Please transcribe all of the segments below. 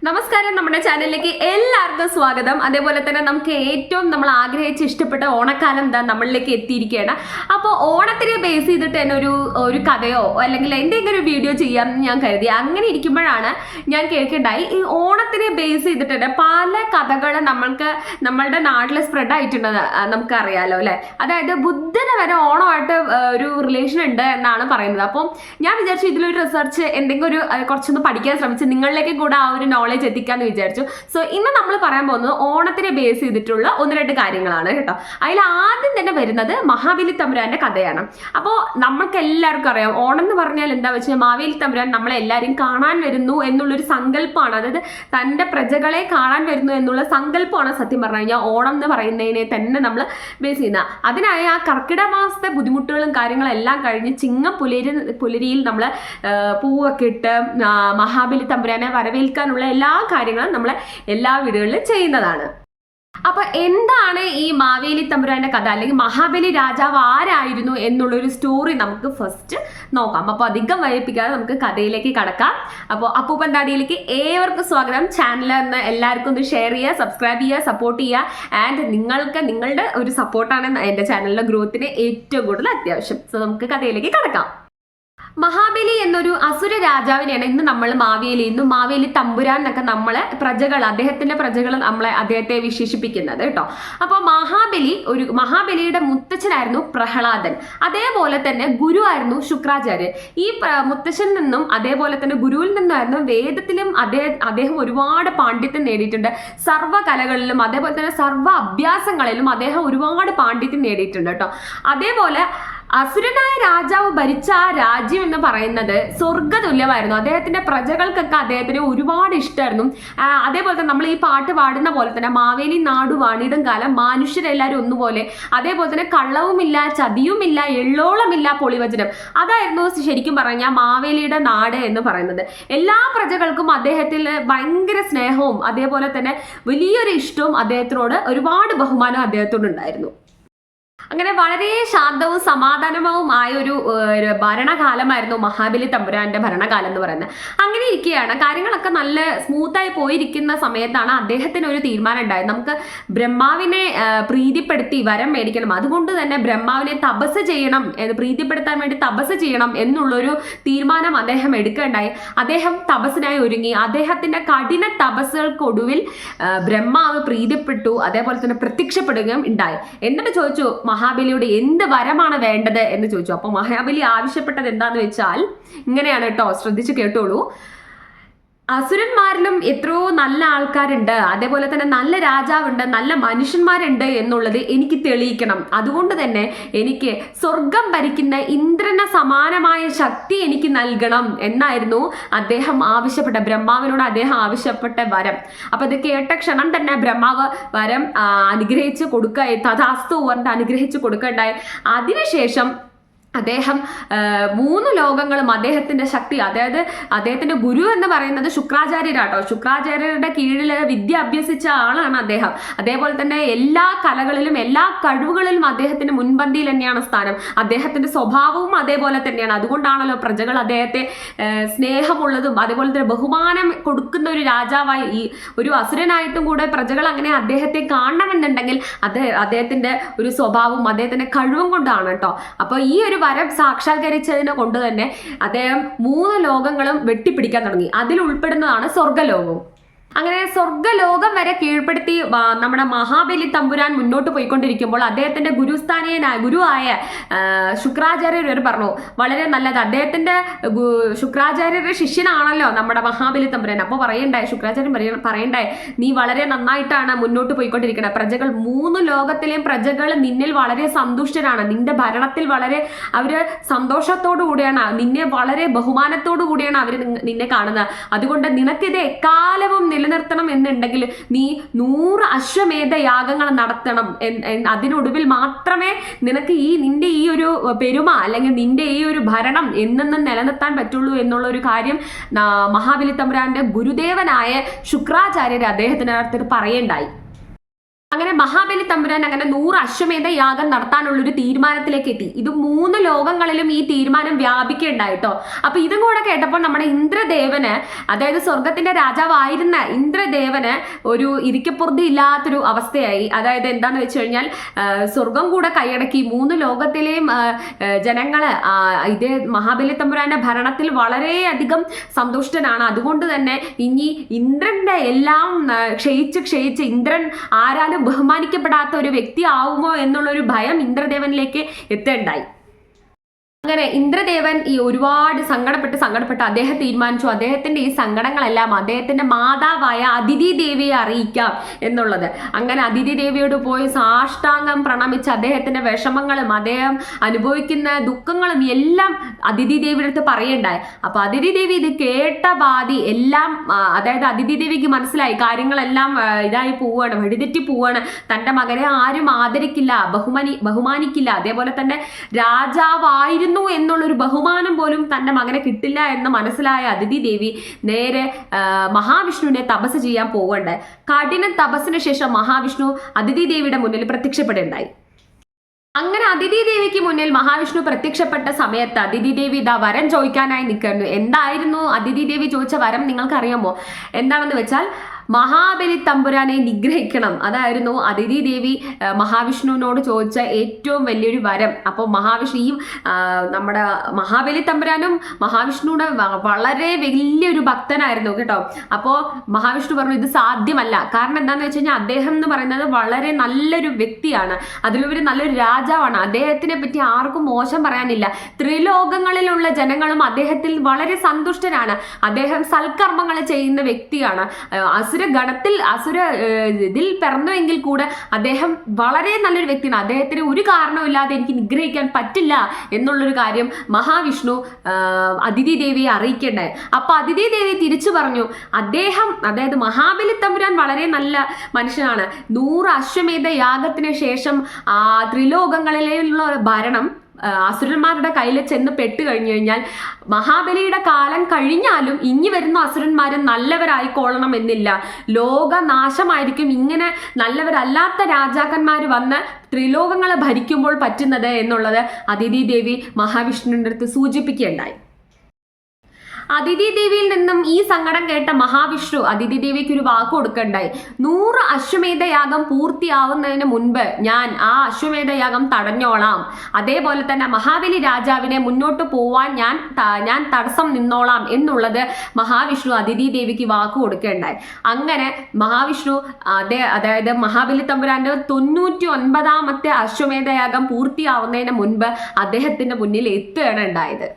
നമസ്കാരം, നമ്മുടെ ചാനലിലേക്ക് എല്ലാവർക്കും സ്വാഗതം. അതേപോലെ തന്നെ നമുക്ക് ഏറ്റവും നമ്മൾ ആഗ്രഹിച്ച് ഇഷ്ടപ്പെട്ട ഓണക്കാലം എന്താ നമ്മളിലേക്ക് എത്തിയിരിക്കുകയാണ്. അപ്പോൾ ഓണത്തിനെ ബേസ് ചെയ്തിട്ട് തന്നെ ഒരു കഥയോ അല്ലെങ്കിൽ എന്തെങ്കിലും ഒരു വീഡിയോ ചെയ്യാമെന്ന് ഞാൻ കരുതി. അങ്ങനെ ഇരിക്കുമ്പോഴാണ് ഞാൻ കേൾക്കേണ്ടായി ഈ ഓണത്തിനെ ബേസ് ചെയ്തിട്ട് തന്നെ പല കഥകൾ നമ്മളുടെ നാട്ടിൽ സ്പ്രെഡ് ആയിട്ടുണ്ടെന്ന് നമുക്കറിയാലോ അല്ലെ. അതായത് ബുദ്ധന് വരെ ഓണമായിട്ട് ഒരു റിലേഷൻ ഉണ്ട് എന്നാണ് പറയുന്നത്. അപ്പം ഞാൻ വിചാരിച്ചു ഇതിലൊരു റിസർച്ച് എന്തെങ്കിലും കുറച്ചൊന്ന് പഠിക്കാൻ ശ്രമിച്ച് നിങ്ങളിലേക്ക് കൂടെ ആ ഒരു നോളജ് എത്തിക്കാന്ന് വിചാരിച്ചു. സോ ഇന്ന് നമ്മൾ പറയാൻ പോകുന്നത് ഓണത്തിനെ ബേസ് ചെയ്തിട്ടുള്ള ഒന്ന് രണ്ട് കാര്യങ്ങളാണ് കേട്ടോ. അതിൽ ആദ്യം തന്നെ വരുന്നത് മഹാബലി തമ്പുരാന്റെ കഥയാണ്. അപ്പോൾ നമ്മൾക്ക് എല്ലാവർക്കും അറിയാം ഓണം എന്ന് പറഞ്ഞാൽ എന്താ വെച്ചാൽ മഹാബലി തമ്പുരാൻ നമ്മളെ എല്ലാവരും കാണാൻ വരുന്നു എന്നുള്ളൊരു സങ്കല്പമാണ്. അതായത് തൻ്റെ പ്രജകളെ കാണാൻ വരുന്നു എന്നുള്ള സങ്കല്പമാണ് സത്യം പറഞ്ഞു കഴിഞ്ഞാൽ ഓണം എന്ന് പറയുന്നതിനെ തന്നെ നമ്മൾ ബേസ് ചെയ്യുന്നത്. അതിനായി ആ കർക്കിടക മാസത്തെ ബുദ്ധിമുട്ടുകളും കാര്യങ്ങളും എല്ലാം കഴിഞ്ഞ് ചിങ്ങം പുലരിയിൽ നമ്മൾ പൂവൊക്കെ ഇട്ട് മഹാബലി തമ്പുരാനെ വരവേൽക്കാനുള്ള എല്ലാ കാര്യങ്ങളും നമ്മൾ എല്ലാ വീടുകളിലും ചെയ്യുന്നതാണ്. അപ്പൊ എന്താണ് ഈ മാവേലി തമ്പുരാന്റെ കഥ അല്ലെങ്കിൽ മഹാബലി രാജാവ് ആരായിരുന്നു എന്നുള്ളൊരു സ്റ്റോറി നമുക്ക് ഫസ്റ്റ് നോക്കാം. അപ്പൊ അധികം വൈകിപ്പിക്കാതെ നമുക്ക് കഥയിലേക്ക് കടക്കാം. അപ്പോൾ അപ്പൂപ്പൻ താടിയിലേക്ക് ഏവർക്കും സ്വാഗതം. ചാനൽ ഒന്ന് എല്ലാവർക്കും ഒന്ന് ഷെയർ ചെയ്യുക, സബ്സ്ക്രൈബ് ചെയ്യുക, സപ്പോർട്ട് ചെയ്യുക. ആൻഡ് നിങ്ങളുടെ ഒരു സപ്പോർട്ടാണ് എൻ്റെ ചാനലിലെ ഗ്രോത്തിന് ഏറ്റവും കൂടുതൽ അത്യാവശ്യം. സോ നമുക്ക് കഥയിലേക്ക് കടക്കാം. മഹാബലി എന്നൊരു അസുര രാജാവിനെയാണ് ഇന്ന് നമ്മൾ മാവേലി തമ്പുരാൻ എന്നൊക്കെ അദ്ദേഹത്തിന്റെ പ്രജകൾ അദ്ദേഹത്തെ വിശേഷിപ്പിക്കുന്നത് കേട്ടോ. അപ്പൊ മഹാബലിയുടെ മുത്തച്ഛനായിരുന്നു പ്രഹ്ലാദൻ. അതേപോലെ തന്നെ ഗുരു ആയിരുന്നു ശുക്രാചാര്യൻ. ഈ മുത്തച്ഛൻ നിന്നും അതേപോലെ തന്നെ ഗുരുവിൽ നിന്നായിരുന്നു വേദത്തിലും അദ്ദേഹം ഒരുപാട് പാണ്ഡിത്യം നേടിയിട്ടുണ്ട്. സർവ്വ കലകളിലും അതേപോലെ തന്നെ സർവ്വ അഭ്യാസങ്ങളിലും അദ്ദേഹം ഒരുപാട് പാണ്ഡിത്യം നേടിയിട്ടുണ്ട് കേട്ടോ. അതേപോലെ അസുരനായ രാജാവ് ഭരിച്ച ആ രാജ്യം എന്ന് പറയുന്നത് സ്വർഗ്ഗതുല്യമായിരുന്നു. അദ്ദേഹത്തിന്റെ പ്രജകൾക്കൊക്കെ അദ്ദേഹത്തിന് ഒരുപാട് ഇഷ്ടമായിരുന്നു. അതേപോലെ തന്നെ നമ്മൾ ഈ പാട്ട് പാടുന്ന പോലെ തന്നെ മാവേലി നാടു വാണിടും കാലം മനുഷ്യരെല്ലാവരും ഒന്നുപോലെ. അതേപോലെ തന്നെ കള്ളവുമില്ല, ചതിയുമില്ല, എള്ളോളമില്ല, പൊളിവചനം. അതായിരുന്നു ശരിക്കും പറഞ്ഞാൽ മാവേലിയുടെ നാട് എന്ന് പറയുന്നത്. എല്ലാ പ്രജകൾക്കും അദ്ദേഹത്തിൽ ഭയങ്കര സ്നേഹവും അതേപോലെ തന്നെ വലിയൊരു ഇഷ്ടവും അദ്ദേഹത്തിനോട് ഒരുപാട് ബഹുമാനവും അദ്ദേഹത്തോടുണ്ടായിരുന്നു. അങ്ങനെ വളരെ ശാന്തവും സമാധാനവുമായ ഒരു ഭരണകാലമായിരുന്നു മഹാബലി തമ്പുരാന്റെ ഭരണകാലം എന്ന് പറയുന്നത്. അങ്ങനെ ഇരിക്കുകയാണ് കാര്യങ്ങളൊക്കെ നല്ല സ്മൂത്തായി പോയിരിക്കുന്ന സമയത്താണ് അദ്ദേഹത്തിന് ഒരു തീരുമാനം ഉണ്ടായത്. നമുക്ക് ബ്രഹ്മാവിനെ പ്രീതിപ്പെടുത്തി വരം മേടിക്കണം, അതുകൊണ്ട് തന്നെ ബ്രഹ്മാവിനെ തപസ് ചെയ്യണം, പ്രീതിപ്പെടുത്താൻ വേണ്ടി തപസ് ചെയ്യണം എന്നുള്ളൊരു തീരുമാനം അദ്ദേഹം എടുക്കുകയുണ്ടായി. അദ്ദേഹം തപസ്സിനായി ഒരുങ്ങി. അദ്ദേഹത്തിന്റെ കഠിന തപസ്സുകൾക്കൊടുവിൽ ബ്രഹ്മാവ് പ്രീതിപ്പെട്ടു, അതേപോലെ തന്നെ പ്രത്യക്ഷപ്പെടുകയും ഉണ്ടായി. എന്നിട്ട് ചോദിച്ചു മഹാബലിയോട് എന്ത് വരമാണ് വേണ്ടത് എന്ന് ചോദിച്ചു. അപ്പൊ മഹാബലി ആവശ്യപ്പെട്ടത് എന്താന്ന് വെച്ചാൽ ഇങ്ങനെയാണ് കേട്ടോ, ശ്രദ്ധിച്ച് കേട്ടോളൂ. അസുരന്മാരിലും എത്രയോ നല്ല ആൾക്കാരുണ്ട്, അതേപോലെ തന്നെ നല്ല രാജാവുണ്ട്, നല്ല മനുഷ്യന്മാരുണ്ട് എന്നുള്ളത് എനിക്ക് തെളിയിക്കണം. അതുകൊണ്ട് തന്നെ എനിക്ക് സ്വർഗം ഭരിക്കുന്ന ഇന്ദ്രന് സമാനമായ ശക്തി എനിക്ക് നൽകണം എന്നായിരുന്നു ബ്രഹ്മാവിനോട് അദ്ദേഹം ആവശ്യപ്പെട്ട വരം. അപ്പൊ ഇത് കേട്ട ക്ഷണം തന്നെ ബ്രഹ്മാവ് വരം അനുഗ്രഹിച്ച് തഥാസ്തു പറഞ്ഞിട്ട് അനുഗ്രഹിച്ച് കൊടുക്കുകയുണ്ടായി. അതിനുശേഷം അദ്ദേഹം 3 ലോകങ്ങളും അദ്ദേഹത്തിന്റെ ശക്തി, അതായത് അദ്ദേഹത്തിന്റെ ഗുരു എന്ന് പറയുന്നത് ശുക്രാചാര്യരാട്ടോ. ശുക്രാചാര്യരുടെ കീഴിൽ വിദ്യ അഭ്യസിച്ച ആളാണ് അദ്ദേഹം. അതേപോലെ തന്നെ എല്ലാ കലകളിലും എല്ലാ കഴിവുകളിലും അദ്ദേഹത്തിന്റെ മുൻപന്തിയിൽ തന്നെയാണ് സ്ഥാനം. അദ്ദേഹത്തിന്റെ സ്വഭാവവും അതേപോലെ തന്നെയാണ്. അതുകൊണ്ടാണല്ലോ പ്രജകൾ അദ്ദേഹത്തെ സ്നേഹമുള്ളതും അതേപോലെ തന്നെ ബഹുമാനം കൊടുക്കുന്ന ഒരു രാജാവായി. ഈ ഒരു അസുരനായിട്ടും കൂടെ പ്രജകൾ അങ്ങനെ അദ്ദേഹത്തെ കാണണമെന്നുണ്ടെങ്കിൽ അദ്ദേഹത്തിന്റെ ഒരു സ്വഭാവവും അദ്ദേഹത്തിന്റെ കഴിവും കൊണ്ടാണ് കേട്ടോ. അപ്പൊ ഈ ഒരു വരം സാക്ഷാത്കരിച്ചതിനെ കൊണ്ട് തന്നെ അദ്ദേഹം 3 ലോകങ്ങളും വെട്ടിപ്പിടിക്കാൻ തുടങ്ങി. അതിൽ ഉൾപ്പെടുന്നതാണ് സ്വർഗ്ഗലോകവും. അങ്ങനെ സ്വർഗ്ഗലോകം വരെ കീഴ്പ്പെടുത്തി നമ്മുടെ മഹാബലി തമ്പുരാൻ മുന്നോട്ട് പോയിക്കൊണ്ടിരിക്കുമ്പോൾ അദ്ദേഹത്തിന്റെ ഗുരുവായ ശുക്രാചാര്യർ പറഞ്ഞു വളരെ നല്ലത്. അദ്ദേഹത്തിന്റെ ശുക്രാചാര്യരുടെ ശിഷ്യനാണല്ലോ നമ്മുടെ മഹാബലി തമ്പുരാൻ. അപ്പോൾ ശുക്രാചാര്യൻ പറയണ്ടായി, നീ വളരെ നന്നായിട്ടാണ് മുന്നോട്ട് പോയിക്കൊണ്ടിരിക്കുന്നത്. പ്രജകൾ 3 ലോകത്തിലെയും പ്രജകൾ നിന്നിൽ വളരെ സന്തുഷ്ടരാണ്. നിന്റെ ഭരണത്തിൽ വളരെ അവര് സന്തോഷത്തോടു കൂടിയാണ്, നിന്നെ വളരെ ബഹുമാനത്തോടു കൂടിയാണ് അവർ നിന്നെ കാണുന്നത്. അതുകൊണ്ട് നിനക്കിത് എക്കാലവും നിലനിർത്തണം എന്നുണ്ടെങ്കിൽ നീ 100 അശ്വമേധ യാഗങ്ങൾ നടത്തണം. അതിനൊടുവിൽ മാത്രമേ നിനക്ക് നിന്റെ ഈ ഒരു പെരുമ അല്ലെങ്കിൽ നിന്റെ ഈ ഒരു ഭരണം എന്നെന്നും നിലനിർത്താൻ പറ്റുള്ളൂ എന്നുള്ള ഒരു കാര്യം മഹാബലി തമ്പുരാന്റെ ഗുരുദേവനായ ശുക്രാചാര്യർ അദ്ദേഹത്തിന് അടുത്ത് പറയണ്ടായി. അങ്ങനെ മഹാബലി തമ്പുരാൻ അങ്ങനെ 100 അശ്വമേധ യാഗം നടത്താനുള്ളൊരു തീരുമാനത്തിലേക്ക് എത്തി. ഇത് 3 ലോകങ്ങളിലും ഈ തീരുമാനം വ്യാപിക്കുകയുണ്ടായിട്ടോ. അപ്പൊ ഇതും കൂടെ കേട്ടപ്പോൾ നമ്മുടെ ഇന്ദ്രദേവന്, അതായത് സ്വർഗത്തിന്റെ രാജാവായിരുന്ന ഇന്ദ്രദേവന് ഒരു ഇരിക്കപ്പുറതി ഇല്ലാത്തൊരു അവസ്ഥയായി. അതായത് എന്താന്ന് വെച്ച് കഴിഞ്ഞാൽ സ്വർഗം കൂടെ കൈയടക്കി 3 ലോകത്തിലെയും ജനങ്ങള് ഇത് മഹാബലി തമ്പുരാന്റെ ഭരണത്തിൽ വളരെയധികം സന്തുഷ്ടനാണ്. അതുകൊണ്ട് തന്നെ ഇനി ഇന്ദ്രന്റെ എല്ലാം ക്ഷയിച്ച് ഇന്ദ്രൻ ആരാലും ബഹുമാനിക്കപ്പെടാത്ത ഒരു വ്യക്തി ആവുമോ എന്നുള്ളൊരു ഭയം ഇന്ദ്രദേവനിലേക്ക് എത്തേണ്ടായി. അങ്ങനെ ഇന്ദ്രദേവൻ ഈ ഒരുപാട് സങ്കടപ്പെട്ട് അദ്ദേഹം തീരുമാനിച്ചു അദ്ദേഹത്തിന്റെ ഈ സങ്കടങ്ങളെല്ലാം അദ്ദേഹത്തിന്റെ മാതാവായ അതിഥി ദേവിയെ അറിയിക്കാം എന്നുള്ളത്. അങ്ങനെ അതിഥി ദേവിയോട് പോയി സാഷ്ടാംഗം പ്രണമിച്ച് അദ്ദേഹത്തിന്റെ വിഷമങ്ങളും അദ്ദേഹം അനുഭവിക്കുന്ന ദുഃഖങ്ങളും എല്ലാം അതിഥി ദേവിയുടെ അടുത്ത് പറയണ്ടായി. അപ്പൊ അതിഥി ദേവി ഇത് കേട്ട ബാധി എല്ലാം, അതായത് അതിഥി ദേവിക്ക് മനസ്സിലായി കാര്യങ്ങളെല്ലാം ഇതായി പോവാണ്, വഴിതെറ്റി പോവാണ്. തന്റെ മകനെ ആരും ആദരിക്കില്ല, ബഹുമാനിക്കില്ല, അതേപോലെ തന്നെ രാജാവായിരുന്നു എന്നുള്ളൊരു ബഹുമാനം പോലും തന്റെ മകനെ കിട്ടില്ല എന്ന് മനസ്സിലായ അതിഥി ദേവി നേരെ മഹാവിഷ്ണുവിനെ തപസ് ചെയ്യാൻ പോകണ്ടേ. കഠിന തപസ്സിന് ശേഷം മഹാവിഷ്ണു അതിഥി ദേവിയുടെ മുന്നിൽ പ്രത്യക്ഷപ്പെടുണ്ടായി. അങ്ങനെ അതിഥി ദേവിക്ക് മുന്നിൽ മഹാവിഷ്ണു പ്രത്യക്ഷപ്പെട്ട സമയത്ത് അതിഥി ദേവി ഇതാ വരം ചോദിക്കാനായി നിൽക്കുന്നു. എന്തായിരുന്നു അതിഥി ദേവി ചോദിച്ച വരം നിങ്ങൾക്കറിയാമോ? എന്താണെന്ന് വെച്ചാൽ മഹാബലി തമ്പുരാനെ നിഗ്രഹിക്കണം. അതായിരുന്നു അതിഥി ദേവി മഹാവിഷ്ണുവിനോട് ചോദിച്ച ഏറ്റവും വലിയൊരു വരം. അപ്പോൾ മഹാവിഷ്ണു നമ്മുടെ മഹാബലി തമ്പുരാനും മഹാവിഷ്ണുവിടെ വളരെ വലിയൊരു ഭക്തനായിരുന്നു കേട്ടോ. അപ്പോൾ മഹാവിഷ്ണു പറഞ്ഞു ഇത് സാധ്യമല്ല. കാരണം എന്താണെന്ന് വെച്ച് കഴിഞ്ഞാൽ അദ്ദേഹം എന്ന് പറയുന്നത് വളരെ നല്ലൊരു വ്യക്തിയാണ്, അതിലുപരി നല്ലൊരു രാജാവാണ്. അദ്ദേഹത്തിനെ പറ്റി ആർക്കും മോശം പറയാനില്ല. ത്രിലോകങ്ങളിലുള്ള ജനങ്ങളും അദ്ദേഹത്തിൽ വളരെ സന്തുഷ്ടരാണ്. അദ്ദേഹം സൽക്കർമ്മങ്ങൾ ചെയ്യുന്ന വ്യക്തിയാണ്. ഗണത്തിൽ ഇതിൽ പിറന്നുവെങ്കിൽ കൂടെ അദ്ദേഹം വളരെ നല്ലൊരു വ്യക്തിയാണ്. അദ്ദേഹത്തിന് ഒരു കാരണവുമില്ലാതെ എനിക്ക് നിഗ്രഹിക്കാൻ പറ്റില്ല എന്നുള്ളൊരു കാര്യം മഹാവിഷ്ണു അതിഥി ദേവിയെ അറിയിക്കേണ്ടായി. അപ്പൊ അതിഥി ദേവി തിരിച്ചു പറഞ്ഞു അതായത് മഹാബലി തമ്പുരാൻ വളരെ നല്ല മനുഷ്യനാണ്. 100 അശ്വമേധ യാഗത്തിന് ശേഷം ത്രിലോകങ്ങളിലുള്ള ഭരണം അസുരന്മാരുടെ കയ്യിൽ ചെന്ന് പെട്ട് കഴിഞ്ഞു കഴിഞ്ഞാൽ മഹാബലിയുടെ കാലം കഴിഞ്ഞാലും ഇനി വരുന്ന അസുരന്മാരും നല്ലവരായിക്കൊള്ളണം എന്നില്ല. ലോകനാശമായിരിക്കും ഇങ്ങനെ നല്ലവരല്ലാത്ത രാജാക്കന്മാർ വന്ന് ത്രിലോകങ്ങളെ ഭരിക്കുമ്പോൾ പറ്റുന്നത് എന്നുള്ളത് അതിഥി ദേവി മഹാവിഷ്ണുവിൻ്റെ അടുത്ത് സൂചിപ്പിക്കുകയുണ്ടായി. അതിഥി ദേവിയിൽ നിന്നും ഈ സങ്കടം കേട്ട മഹാവിഷ്ണു അതിഥി ദേവിക്ക് ഒരു വാക്ക് കൊടുക്കണ്ടായി. 100 അശ്വമേധ യാഗം പൂർത്തിയാവുന്നതിന് മുൻപ് ഞാൻ ആ അശ്വമേധ യാഗം തടഞ്ഞോളാം, അതേപോലെ തന്നെ മഹാബലി രാജാവിനെ മുന്നോട്ട് പോവാൻ ഞാൻ തടസ്സം നിന്നോളാം എന്നുള്ളത് മഹാവിഷ്ണു അതിഥി ദേവിക്ക് വാക്ക് കൊടുക്കേണ്ടായി. അങ്ങനെ മഹാവിഷ്ണു അതായത് മഹാബലി തമ്പുരാന്റെ 99ാമത്തെ അശ്വമേധ യാഗം പൂർത്തിയാവുന്നതിന് മുൻപ് അദ്ദേഹത്തിന്റെ മുന്നിൽ എത്തുകയാണ് ഉണ്ടായത്.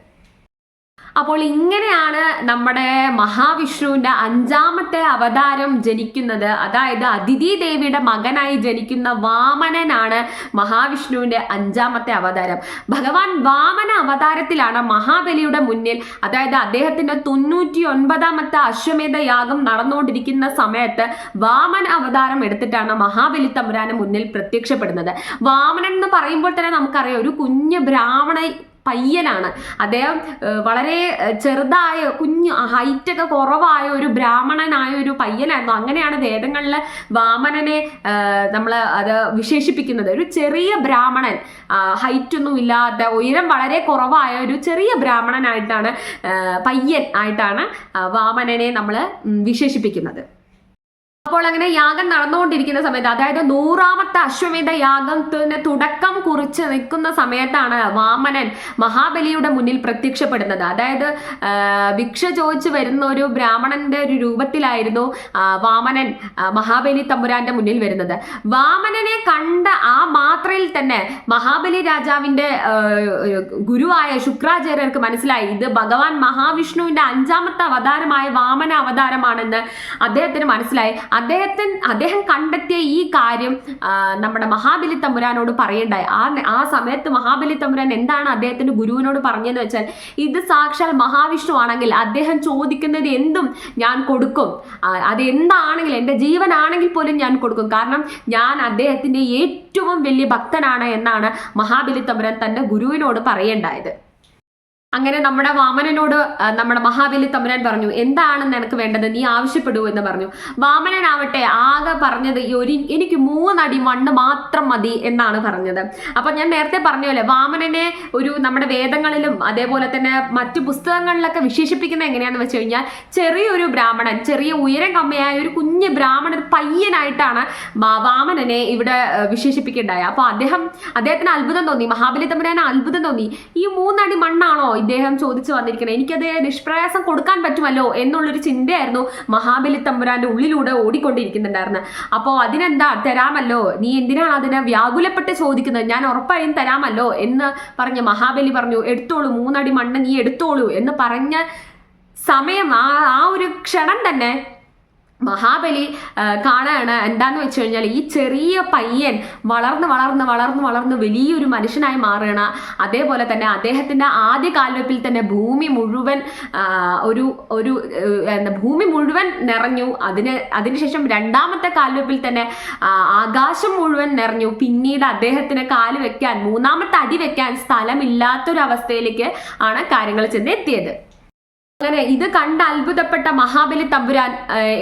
അപ്പോൾ ഇങ്ങനെയാണ് നമ്മുടെ മഹാവിഷ്ണുവിന്റെ 5ാമത്തെ അവതാരം ജനിക്കുന്നത്. അതായത് അതിഥി ദേവിയുടെ മകനായി ജനിക്കുന്ന വാമനനാണ് മഹാവിഷ്ണുവിന്റെ 5ാമത്തെ അവതാരം. ഭഗവാൻ വാമന അവതാരത്തിലാണ് മഹാബലിയുടെ മുന്നിൽ, അതായത് അദ്ദേഹത്തിന്റെ 99ാമത്തെ അശ്വമേധ യാഗം നടന്നുകൊണ്ടിരിക്കുന്ന സമയത്ത് വാമന അവതാരം എടുത്തിട്ടാണ് മഹാബലി തമ്പുരാന് മുന്നിൽ പ്രത്യക്ഷപ്പെടുന്നത്. വാമനൻ എന്ന് പറയുമ്പോൾ തന്നെ നമുക്കറിയാം ഒരു കുഞ്ഞ് ബ്രാഹ്മണ പയ്യനാണ്. അദ്ദേഹം വളരെ ചെറുതായ ഹൈറ്റൊക്കെ കുറവായ ഒരു ബ്രാഹ്മണനായ ഒരു പയ്യനായിരുന്നു. അങ്ങനെയാണ് വേദങ്ങളിൽ വാമനനെ നമ്മൾ അത് വിശേഷിപ്പിക്കുന്നത്. ഒരു ചെറിയ ബ്രാഹ്മണൻ, ഹൈറ്റൊന്നും ഇല്ലാത്ത, ഉയരം വളരെ കുറവായ ഒരു ചെറിയ ബ്രാഹ്മണനായിട്ടാണ്, പയ്യൻ ആയിട്ടാണ് വാമനനെ നമ്മൾ വിശേഷിപ്പിക്കുന്നത്. അപ്പോൾ അങ്ങനെ യാഗം നടന്നുകൊണ്ടിരിക്കുന്ന സമയത്ത്, അതായത് 100ാമത്തെ അശ്വമേധ യാഗത്തിന് തുടക്കം കുറിച്ച് നിൽക്കുന്ന സമയത്താണ് വാമനൻ മഹാബലിയുടെ മുന്നിൽ പ്രത്യക്ഷപ്പെടുന്നത്. അതായത് ഭിക്ഷ ചോദിച്ചു വരുന്ന ഒരു ബ്രാഹ്മണന്റെ ഒരു രൂപത്തിലായിരുന്നു വാമനൻ മഹാബലി തമ്പുരാന്റെ മുന്നിൽ വരുന്നത്. വാമനനെ കണ്ട ആ മാത്രയിൽ തന്നെ മഹാബലി രാജാവിന്റെ ഗുരുവായ ശുക്രാചാര്യർക്ക് മനസ്സിലായി ഇത് ഭഗവാൻ മഹാവിഷ്ണുവിന്റെ 5ാമത്തെ അവതാരമായ വാമന അവതാരമാണെന്ന് അദ്ദേഹത്തിന് മനസ്സിലായി. അദ്ദേഹം കണ്ടെത്തിയ ഈ കാര്യം നമ്മുടെ മഹാബലി തമ്പുരാനോട് പറയണ്ടായി. ആ സമയത്ത് മഹാബലി തമ്പുരാൻ എന്താണ് അദ്ദേഹത്തിന്റെ ഗുരുവിനോട് പറഞ്ഞതെന്ന് വെച്ചാൽ, ഇത് സാക്ഷാൽ മഹാവിഷ്ണു ആണെങ്കിൽ അദ്ദേഹം ചോദിക്കുന്നത് എന്തും ഞാൻ കൊടുക്കും, അത് എന്താണെങ്കിലും എൻ്റെ ജീവനാണെങ്കിൽ പോലും ഞാൻ കൊടുക്കും, കാരണം ഞാൻ അദ്ദേഹത്തിന്റെ ഏറ്റവും വലിയ ഭക്തനാണ് എന്നാണ് മഹാബലി തമ്പുരാൻ തന്റെ ഗുരുവിനോട് പറയേണ്ടായത്. അങ്ങനെ നമ്മുടെ വാമനനോട് നമ്മുടെ മഹാബലി തമ്പുരാൻ പറഞ്ഞു, എന്താണ് നിനക്ക് വേണ്ടത്, നീ ആവശ്യപ്പെടൂ എന്ന് പറഞ്ഞു. വാമനനാവട്ടെ ആകെ പറഞ്ഞത് എനിക്ക് 3 അടി മണ്ണ് മാത്രം മതി എന്നാണ് പറഞ്ഞത്. അപ്പൊ ഞാൻ നേരത്തെ പറഞ്ഞല്ലേ, വാമനനെ നമ്മുടെ വേദങ്ങളിലും അതേപോലെ തന്നെ മറ്റു പുസ്തകങ്ങളിലൊക്കെ വിശേഷിപ്പിക്കുന്നത് എങ്ങനെയാന്ന് വെച്ച് കഴിഞ്ഞാൽ ചെറിയൊരു ബ്രാഹ്മണൻ, ചെറിയ ഉയരം കമ്മിയായ ഒരു കുഞ്ഞ് ബ്രാഹ്മണൻ പയ്യനായിട്ടാണ് വാമനനെ ഇവിടെ വിശേഷിപ്പിക്കേണ്ടായ. അപ്പൊ അദ്ദേഹത്തിന് അത്ഭുതം തോന്നി, മഹാബലി തമ്പുരാന് അത്ഭുതം തോന്നി. ഈ 3 അടി മണ്ണാണോ ഇദ്ദേഹം ചോദിച്ചു വന്നിരിക്കുന്നത്, എനിക്കത് നിഷ്പ്രയാസം കൊടുക്കാൻ പറ്റുമല്ലോ എന്നുള്ളൊരു ചിന്തയായിരുന്നു മഹാബലി തമ്പുരാന്റെ ഉള്ളിലൂടെ ഓടിക്കൊണ്ടിരിക്കുന്നുണ്ടായിരുന്നു. അപ്പോൾ അതിനെന്താ, തരാമല്ലോ, നീ എന്തിനാണ് അതിനെ വ്യാകുലപ്പെട്ട് ചോദിക്കുന്നത്, ഞാൻ ഉറപ്പായും തരാമല്ലോ എന്ന് പറഞ്ഞ് മഹാബലി പറഞ്ഞു, എടുത്തോളൂ, 3 അടി മണ്ണ് നീ എടുത്തോളൂ എന്ന് പറഞ്ഞ സമയം, ആ ഒരു ക്ഷണം തന്നെ മഹാബലി കാണാണ് എന്താന്ന് വെച്ച് കഴിഞ്ഞാൽ ഈ ചെറിയ പയ്യൻ വളർന്ന് വളർന്ന് വളർന്ന് വളർന്ന് വലിയൊരു മനുഷ്യനായി മാറുകയാണ്. അതേപോലെ തന്നെ അദ്ദേഹത്തിന്റെ ആദ്യ കാൽവെപ്പിൽ തന്നെ ഭൂമി മുഴുവൻ ഭൂമി മുഴുവൻ നിറഞ്ഞു. അതിനുശേഷം രണ്ടാമത്തെ കാൽവെപ്പിൽ തന്നെ ആകാശം മുഴുവൻ നിറഞ്ഞു. പിന്നീട് അദ്ദേഹത്തിന് കാല് വെക്കാൻ, 3ാമത്തെ അടി വെക്കാൻ സ്ഥലമില്ലാത്തൊരവസ്ഥയിലേക്ക് ആണ് കാര്യങ്ങൾ ചെന്ന് എത്തിയത്. അങ്ങനെ ഇത് കണ്ട് അത്ഭുതപ്പെട്ട മഹാബലി തമ്പുരാൻ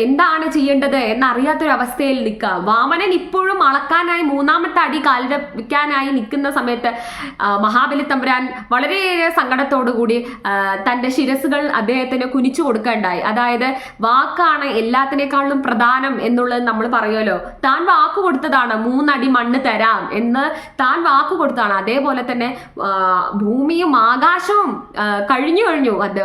എന്താണ് ചെയ്യേണ്ടത് എന്നറിയാത്തൊരവസ്ഥയിൽ നിൽക്കുക. വാമനൻ ഇപ്പോഴും അളക്കാനായി 3ാമത്തെ അടി കാലിൽ വെക്കാനായി നിൽക്കുന്ന സമയത്ത് മഹാബലി തമ്പുരാൻ വളരെയേറെ സങ്കടത്തോടു കൂടി തൻ്റെ ശിരസുകൾ അദ്ദേഹത്തിന് കുനിച്ചു കൊടുക്കുകയുണ്ടായി. അതായത് വാക്കാണ് എല്ലാത്തിനേക്കാളും പ്രധാനം എന്നുള്ളത് നമ്മൾ പറയുമല്ലോ. താൻ വാക്ക് കൊടുത്തതാണ്, 3 അടി മണ്ണ് തരാം എന്ന് താൻ വാക്ക് കൊടുത്തതാണ്. അതേപോലെ തന്നെ ഭൂമിയും ആകാശവും കഴിഞ്ഞു. അത്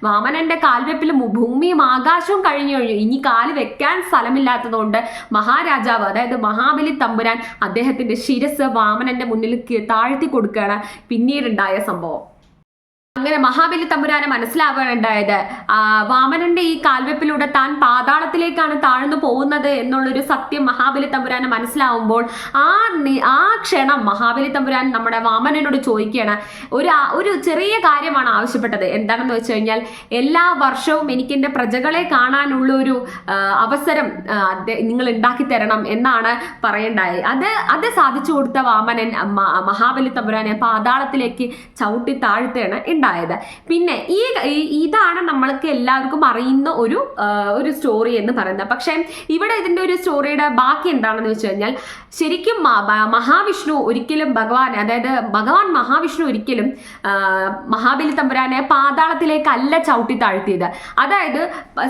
വാമനന്റെ കാൽവെപ്പിൽ ഭൂമിയും ആകാശവും കഴിഞ്ഞു. ഇനി കാല് വെക്കാൻ സ്ഥലമില്ലാത്തതുകൊണ്ട് മഹാരാജാവ്, അതായത് മഹാബലി തമ്പുരാൻ അദ്ദേഹത്തിന്റെ ശിരസ് വാമനന്റെ മുന്നിൽ താഴ്ത്തി കൊടുക്കുകയാണ് പിന്നീടുണ്ടായ സംഭവം. അങ്ങനെ മഹാബലി തമ്പുരാനെ മനസ്സിലാവുകയുണ്ടായത് വാമനന്റെ ഈ കാൽവെപ്പിലൂടെ താൻ പാതാളത്തിലേക്കാണ് താഴ്ന്നു പോകുന്നത് എന്നുള്ളൊരു സത്യം മഹാബലി തമ്പുരാനെ മനസ്സിലാവുമ്പോൾ ആ ക്ഷണം മഹാബലി തമ്പുരാൻ നമ്മുടെ വാമനനോട് ചോദിക്കുകയാണ്. ഒരു ചെറിയ കാര്യമാണ് ആവശ്യപ്പെട്ടത്. എന്താണെന്ന് വെച്ച് കഴിഞ്ഞാൽ, എല്ലാ വർഷവും എനിക്ക് എൻ്റെ പ്രജകളെ കാണാനുള്ള ഒരു അവസരം നിങ്ങൾ ഉണ്ടാക്കി തരണം എന്നാണ് പറയണ്ടായി. അത് സാധിച്ചു കൊടുത്ത വാമനൻ മഹാബലി തമ്പുരാനെ പാതാളത്തിലേക്ക് ചവിട്ടി താഴ്ത്തുകയാണ് ഉണ്ടായത്. പിന്നെ ഇതാണ് നമ്മൾക്ക് എല്ലാവർക്കും അറിയുന്ന ഒരു സ്റ്റോറി എന്ന് പറയുന്നത്. പക്ഷെ ഇവിടെ ഇതിന്റെ ഒരു സ്റ്റോറിയുടെ ബാക്കി എന്താണെന്ന് വെച്ച് കഴിഞ്ഞാൽ, ശരിക്കും മഹാവിഷ്ണു ഒരിക്കലും ഭഗവാൻ മഹാവിഷ്ണു ഒരിക്കലും മഹാബലി തമ്പുരാനെ പാതാളത്തിലേക്കല്ല ചവിട്ടി താഴ്ത്തിയത്. അതായത്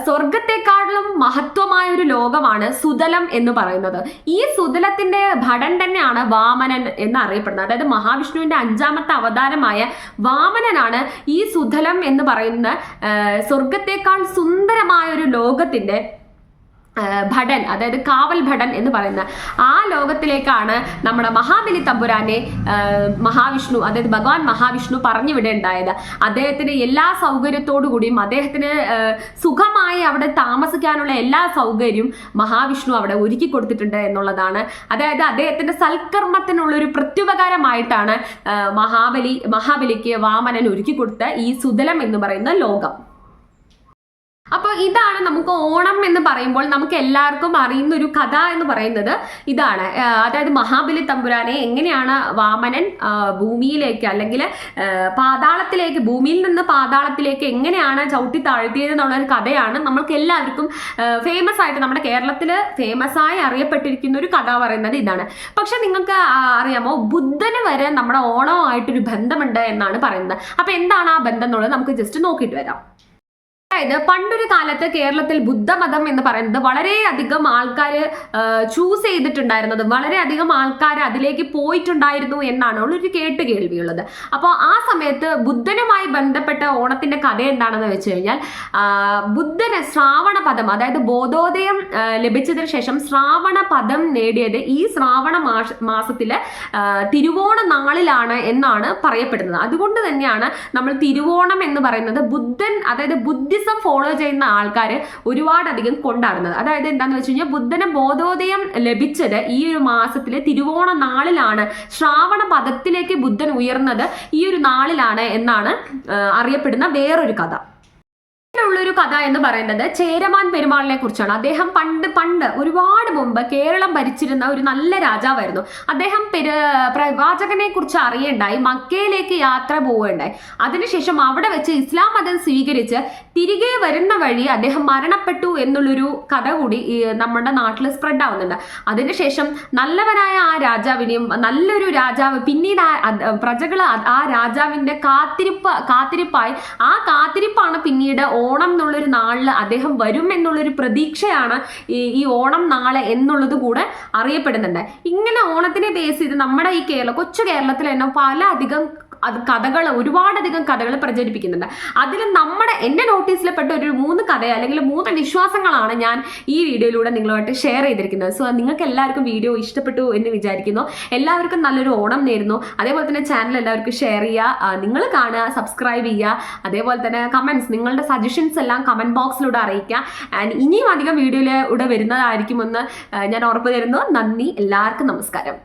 സ്വർഗത്തെക്കാളും മഹത്വമായ ഒരു ലോകമാണ് സുതലം എന്ന് പറയുന്നത്. ഈ സുതലത്തിന്റെ ഭടൻ തന്നെയാണ് വാമനൻ എന്നറിയപ്പെടുന്നത്. അതായത് മഹാവിഷ്ണുവിന്റെ 5ാമത്തെ അവതാരമായ വാമനനാണ് ഈ സുതലം എന്ന് പറയുന്ന സ്വർഗത്തെക്കാൾ സുന്ദരമായ ഒരു ലോകത്തിന്റെ ഭടൻ, അതായത് കാവൽ ഭടൻ എന്ന് പറയുന്ന ആ ലോകത്തിലേക്കാണ് നമ്മുടെ മഹാബലി തമ്പുരാനെ മഹാവിഷ്ണു, അതായത് ഭഗവാൻ മഹാവിഷ്ണു പറഞ്ഞു വിടേണ്ടായത്. അദ്ദേഹത്തിന് എല്ലാ സൗകര്യത്തോടു കൂടിയും അദ്ദേഹത്തിന് സുഖമായി അവിടെ താമസിക്കാനുള്ള എല്ലാ സൗകര്യവും മഹാവിഷ്ണു അവിടെ ഒരുക്കി കൊടുത്തിട്ടുണ്ട് എന്നുള്ളതാണ്. അതായത് അദ്ദേഹത്തിന്റെ സൽക്കർമ്മത്തിനുള്ളൊരു പ്രത്യുപകാരമായിട്ടാണ് മഹാബലിക്ക് വാമനൻ ഒരുക്കി കൊടുത്ത ഈ സുതലം എന്ന് പറയുന്ന ലോകം. അപ്പോൾ ഇതാണ് നമുക്ക് ഓണം എന്ന് പറയുമ്പോൾ നമുക്ക് എല്ലാവർക്കും അറിയുന്ന ഒരു കഥ എന്ന് പറയുന്നത് ഇതാണ്. അതായത് മഹാബലി തമ്പുരാനെ എങ്ങനെയാണ് വാമനൻ ഭൂമിയിലേക്ക് അല്ലെങ്കിൽ പാതാളത്തിലേക്ക്, ഭൂമിയിൽ നിന്ന് പാതാളത്തിലേക്ക് എങ്ങനെയാണ് ചവിട്ടി താഴ്ത്തിയത് എന്നുള്ളൊരു കഥയാണ് നമ്മൾക്ക് എല്ലാവർക്കും ഫേമസ് ആയിട്ട്, നമ്മുടെ കേരളത്തിൽ ഫേമസ് ആയി അറിയപ്പെട്ടിരിക്കുന്ന ഒരു കഥ പറയുന്നത് ഇതാണ്. പക്ഷെ നിങ്ങൾക്ക് അറിയാമോ, ബുദ്ധന് വരെ നമ്മുടെ ഓണവുമായിട്ടൊരു ബന്ധമുണ്ട് എന്നാണ് പറയുന്നത്. അപ്പൊ എന്താണ് ആ ബന്ധം എന്നുള്ളത് നമുക്ക് ജസ്റ്റ് നോക്കിയിട്ട് വരാം. അതായത് പണ്ടൊരു കാലത്ത് കേരളത്തിൽ ബുദ്ധമതം എന്ന് പറയുന്നത് വളരെയധികം ആൾക്കാർ ചൂസ് ചെയ്തിട്ടുണ്ടായിരുന്നത്, വളരെയധികം ആൾക്കാർ അതിലേക്ക് പോയിട്ടുണ്ടായിരുന്നു എന്നാണ് ഒരു കേൾവിയുള്ളത്. അപ്പോൾ ആ സമയത്ത് ബുദ്ധനുമായി ബന്ധപ്പെട്ട ഓണത്തിന്റെ കഥ എന്താണെന്ന് വെച്ച് കഴിഞ്ഞാൽ, ബുദ്ധന് ശ്രാവണ പദം, അതായത് ബോധോദയം ലഭിച്ചതിന് ശേഷം ശ്രാവണ പദം നേടിയത് ഈ ശ്രാവണ മാസത്തിലെ തിരുവോണ നാളിലാണ് എന്നാണ് പറയപ്പെടുന്നത്. അതുകൊണ്ട് തന്നെയാണ് നമ്മൾ തിരുവോണം എന്ന് പറയുന്നത് ബുദ്ധൻ, അതായത് ബുദ്ധിസം ഫോളോ ചെയ്യുന്ന ആൾക്കാർ ഒരുപാടധികം കൊണ്ടാടുന്നത്. അതായത് എന്താണെന്ന് വെച്ച് കഴിഞ്ഞാൽ, ബുദ്ധന് ബോധോദയം ലഭിച്ചത് ഈ ഒരു മാസത്തിലെ തിരുവോണ നാളിലാണ്. ശ്രാവണ പദത്തിലേക്ക് ബുദ്ധൻ ഉയർന്നത് ഈ ഒരു നാളിലാണ് എന്നാണ് അറിയപ്പെടുന്ന വേറൊരു കഥ. ഉള്ളൊരു കഥ എന്ന് പറയുന്നത് ചേരമാൻ പെരുമാളിനെ കുറിച്ചാണ്. അദ്ദേഹം പണ്ട് ഒരുപാട് മുമ്പ് കേരളം ഭരിച്ചിരുന്ന ഒരു നല്ല രാജാവായിരുന്നു. അദ്ദേഹം പ്രവാചകനെ കുറിച്ച് അറിയണ്ടായി, മക്കയിലേക്ക് യാത്ര പോവുകയുണ്ടായി. അതിനുശേഷം അവിടെ വെച്ച് ഇസ്ലാം മതം സ്വീകരിച്ച് തിരികെ വരുന്ന വഴി അദ്ദേഹം മരണപ്പെട്ടു എന്നുള്ളൊരു കഥ കൂടി നമ്മുടെ നാട്ടിൽ സ്പ്രെഡ് ആവുന്നുണ്ട്. അതിനുശേഷം നല്ലവനായ ആ രാജാവിനെയും നല്ലൊരു രാജാവ് പിന്നീട് പ്രജകൾ ആ രാജാവിന്റെ കാത്തിരിപ്പായി ആ കാത്തിരിപ്പാണ് പിന്നീട് ഓണം എന്നുള്ളൊരു നാളിൽ അദ്ദേഹം വരും എന്നുള്ളൊരു പ്രതീക്ഷയാണ് ഈ ഓണം നാളെ എന്നുള്ളത് കൂടെ അറിയപ്പെടുന്നുണ്ട്. ഇങ്ങനെ ഓണത്തിനെ ബേസ് ചെയ്ത് നമ്മുടെ ഈ കൊച്ചു കേരളത്തിൽ തന്നെ ഒരുപാടധികം കഥകൾ പ്രചരിപ്പിക്കുന്നുണ്ട്. അതിൽ എൻ്റെ നോട്ടീസിൽ പെട്ട ഒരു 3 കഥ അല്ലെങ്കിൽ 3 വിശ്വാസങ്ങളാണ് ഞാൻ ഈ വീഡിയോയിലൂടെ നിങ്ങളുമായിട്ട് ഷെയർ ചെയ്തിരിക്കുന്നത്. സോ നിങ്ങൾക്ക് എല്ലാവർക്കും വീഡിയോ ഇഷ്ടപ്പെട്ടു എന്ന് വിചാരിക്കുന്നു. എല്ലാവർക്കും നല്ലൊരു ഓണം നേരുന്നു. അതേപോലെ തന്നെ ചാനൽ എല്ലാവർക്കും ഷെയർ ചെയ്യുക, നിങ്ങൾ കാണുക, സബ്സ്ക്രൈബ് ചെയ്യുക. അതേപോലെ തന്നെ കമൻറ്റ്സ്, നിങ്ങളുടെ സജഷൻസ് എല്ലാം കമൻറ്റ് ബോക്സിലൂടെ അറിയിക്കുക. ആൻഡ് ഇനിയും അധികം വീഡിയോയിലൂടെ വരുന്നതായിരിക്കുമെന്ന് ഞാൻ ഉറപ്പ് തരുന്നു. നന്ദി, എല്ലാവർക്കും നമസ്കാരം.